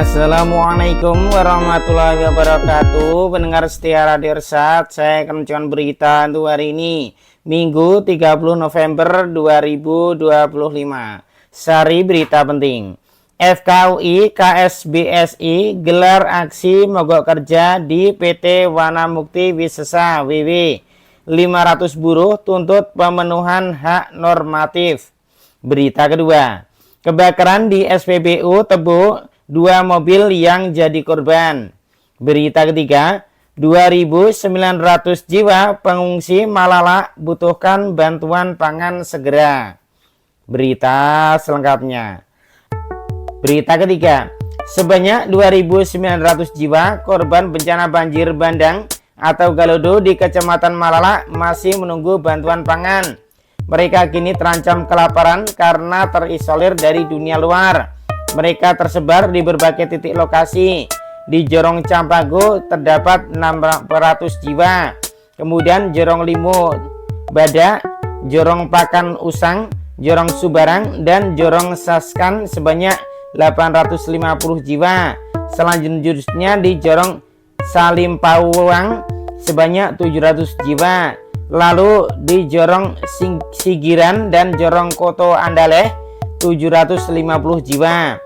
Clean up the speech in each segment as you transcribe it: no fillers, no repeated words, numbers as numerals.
Assalamualaikum warahmatullahi wabarakatuh. Pendengar setia Radio Irsad, saya akan menunjukkan berita untuk hari ini, Minggu 30 November 2025. Sari berita penting. FKUI KSBSI gelar aksi mogok kerja di PT Wana Mukti Wisesa WW. 500 buruh tuntut pemenuhan hak normatif. Berita kedua. Kebakaran di SPBU Tebu, 2 mobil yang jadi korban. Berita ketiga, 2.900 jiwa pengungsi Malala butuhkan bantuan pangan segera. Berita selengkapnya. Berita ketiga, sebanyak 2.900 jiwa korban bencana banjir bandang atau Galodo di Kecamatan Malala masih menunggu bantuan pangan. Mereka kini terancam kelaparan karena terisolir dari dunia luar. Mereka tersebar di berbagai titik lokasi. Di Jorong Campago terdapat 600 jiwa. Kemudian Jorong Limo Badak, Jorong Pakan Usang, Jorong Subarang, dan Jorong Saskan sebanyak 850 jiwa. Selanjutnya di Jorong Salimpawang sebanyak 700 jiwa. Lalu di Jorong Sigiran dan Jorong Koto Andaleh 750 jiwa.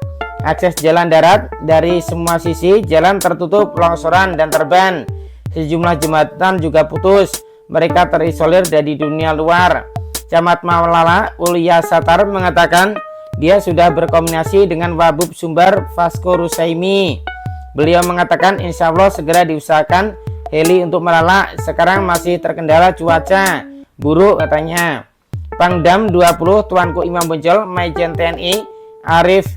Akses jalan darat dari semua sisi jalan tertutup longsoran dan terban. Sejumlah jembatan juga putus. Mereka terisolir dari dunia luar. Camat Malala Ulya Satar mengatakan dia sudah berkoordinasi dengan Wabub Sumbar Vasco Rusaimi. Beliau mengatakan insya Allah segera diusahakan heli untuk Malala. Sekarang masih terkendala cuaca buruk katanya. Pangdam 20 Tuanku Imam Bonjol Majen TNI Arif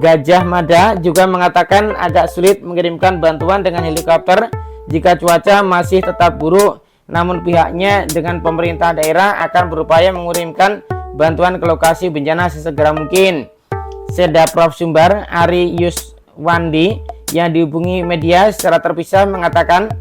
Gajah Mada juga mengatakan agak sulit mengirimkan bantuan dengan helikopter jika cuaca masih tetap buruk. Namun pihaknya dengan pemerintah daerah akan berupaya mengirimkan bantuan ke lokasi bencana sesegera mungkin. Sedaprov Sumbar Ari Yuswandi yang dihubungi media secara terpisah mengatakan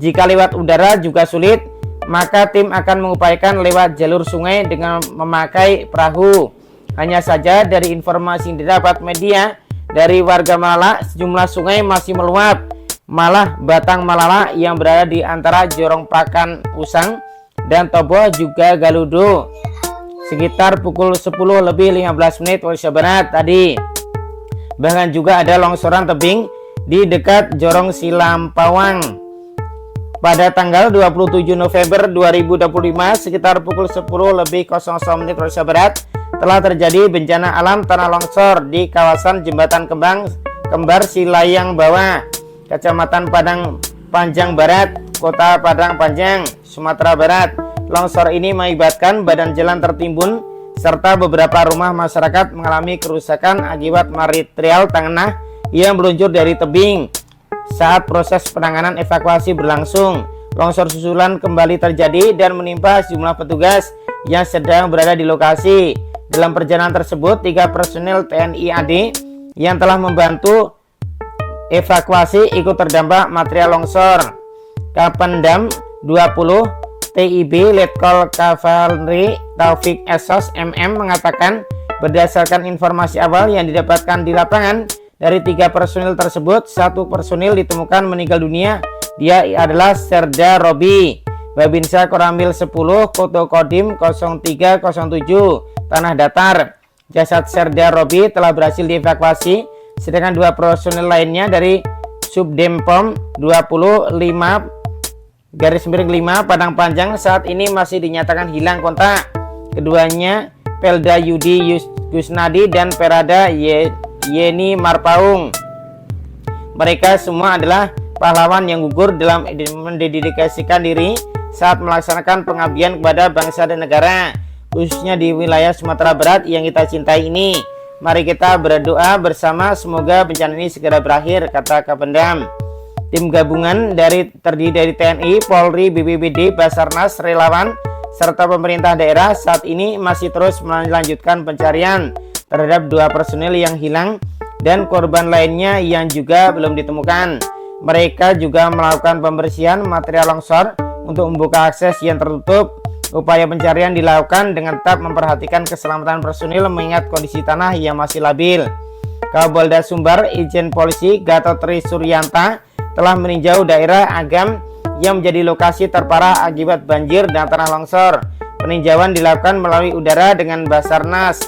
jika lewat udara juga sulit, maka tim akan mengupayakan lewat jalur sungai dengan memakai perahu. Hanya saja dari informasi yang didapat media dari warga Malala, sejumlah sungai masih meluap. Malah Batang Malala yang berada di antara Jorong Pakan Usang dan Tobo juga Galudo. Sekitar pukul 10:15 Indonesia Barat tadi. Bahkan juga ada longsoran tebing di dekat Jorong Silampawang. Pada tanggal 27 November 2025 sekitar pukul 10:00 Indonesia Barat telah terjadi bencana alam tanah longsor di kawasan Jembatan Kembar Silayang Bawah, Kecamatan Padang Panjang Barat, Kota Padang Panjang, Sumatera Barat. Longsor ini mengakibatkan badan jalan tertimbun serta beberapa rumah masyarakat mengalami kerusakan akibat material tanah yang meluncur dari tebing. Saat proses penanganan evakuasi berlangsung, longsor susulan kembali terjadi dan menimpa sejumlah petugas yang sedang berada di lokasi. Dalam perjalanan tersebut, 3 personel TNI AD yang telah membantu evakuasi ikut terdampak material longsor. Kapendam 20 TIB Letkol Kavalri Taufik Esos MM mengatakan berdasarkan informasi awal yang didapatkan di lapangan, dari 3 personil tersebut, 1 personil ditemukan meninggal dunia. Dia adalah Serda Robi, Babinsa Koramil 10, Koto Kodim 0307, Tanah Datar. Jasad Serda Robi telah berhasil dievakuasi, sedangkan 2 personil lainnya dari Subdempom 25 _5 Padang Panjang saat ini masih dinyatakan hilang kontak. Keduanya Pelda Yudi Gusnadi dan Perada Yeni Marpaung. Mereka semua adalah pahlawan yang gugur dalam mendedikasikan diri saat melaksanakan pengabdian kepada bangsa dan negara, khususnya di wilayah Sumatera Barat yang kita cintai ini. Mari kita berdoa bersama semoga bencana ini segera berakhir, kata Kapendam. Tim gabungan terdiri dari TNI, Polri, BPBD, Basarnas, relawan, serta pemerintah daerah saat ini masih terus melanjutkan pencarian terhadap 2 personil yang hilang dan korban lainnya yang juga belum ditemukan. Mereka juga melakukan pembersihan material longsor untuk membuka akses yang tertutup. Upaya pencarian dilakukan dengan tetap memperhatikan keselamatan personil mengingat kondisi tanah yang masih labil. Kapolda Sumbar, Irjen Polisi Gatot Trisuryanta telah meninjau daerah Agam yang menjadi lokasi terparah akibat banjir dan tanah longsor. Peninjauan dilakukan melalui udara dengan Basarnas.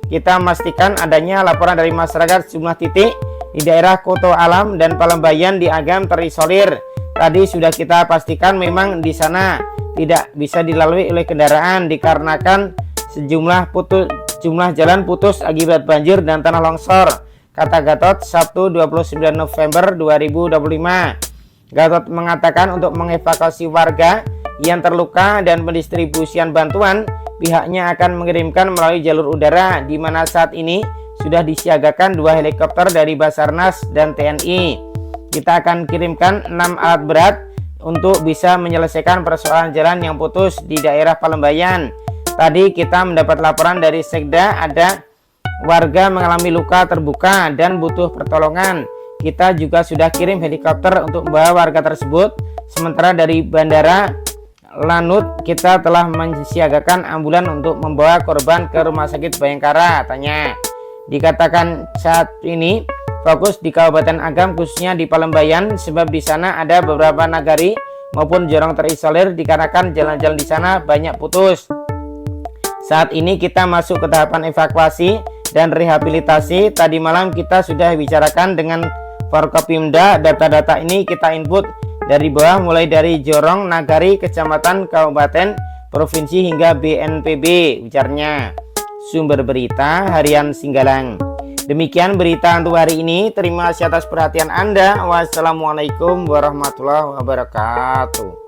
Kita memastikan adanya laporan dari masyarakat sejumlah titik di daerah Koto Alam dan Palembayan di Agam terisolir. Tadi sudah kita pastikan memang di sana tidak bisa dilalui oleh kendaraan dikarenakan jumlah jalan putus akibat banjir dan tanah longsor, kata Gatot Sabtu 29 November 2025. Gatot mengatakan untuk mengevakuasi warga yang terluka dan pendistribusian bantuan, pihaknya akan mengirimkan melalui jalur udara, di mana saat ini sudah disiagakan 2 helikopter dari Basarnas dan TNI. Kita akan kirimkan 6 alat berat untuk bisa menyelesaikan persoalan jalan yang putus di daerah Palembayan. Tadi kita mendapat laporan dari Sekda ada warga mengalami luka terbuka dan butuh pertolongan. Kita juga sudah kirim helikopter untuk membawa warga tersebut. Sementara dari Bandara Lanut kita telah mensiagakan ambulan untuk membawa korban ke Rumah Sakit Bayangkara, katanya. Dikatakan saat ini fokus di Kabupaten Agam khususnya di Palembayan sebab di sana ada beberapa nagari maupun jorong terisolir dikarenakan jalan-jalan di sana banyak putus. Saat ini kita masuk ke tahapan evakuasi dan rehabilitasi. Tadi malam kita sudah bicarakan dengan Forkopimda. Data-data ini kita input dari bawah mulai dari jorong, nagari, kecamatan, kabupaten, provinsi hingga BNPB, ujarnya. Sumber berita Harian Singgalang. Demikian berita untuk hari ini. Terima kasih atas perhatian Anda. Wassalamualaikum warahmatullahi wabarakatuh.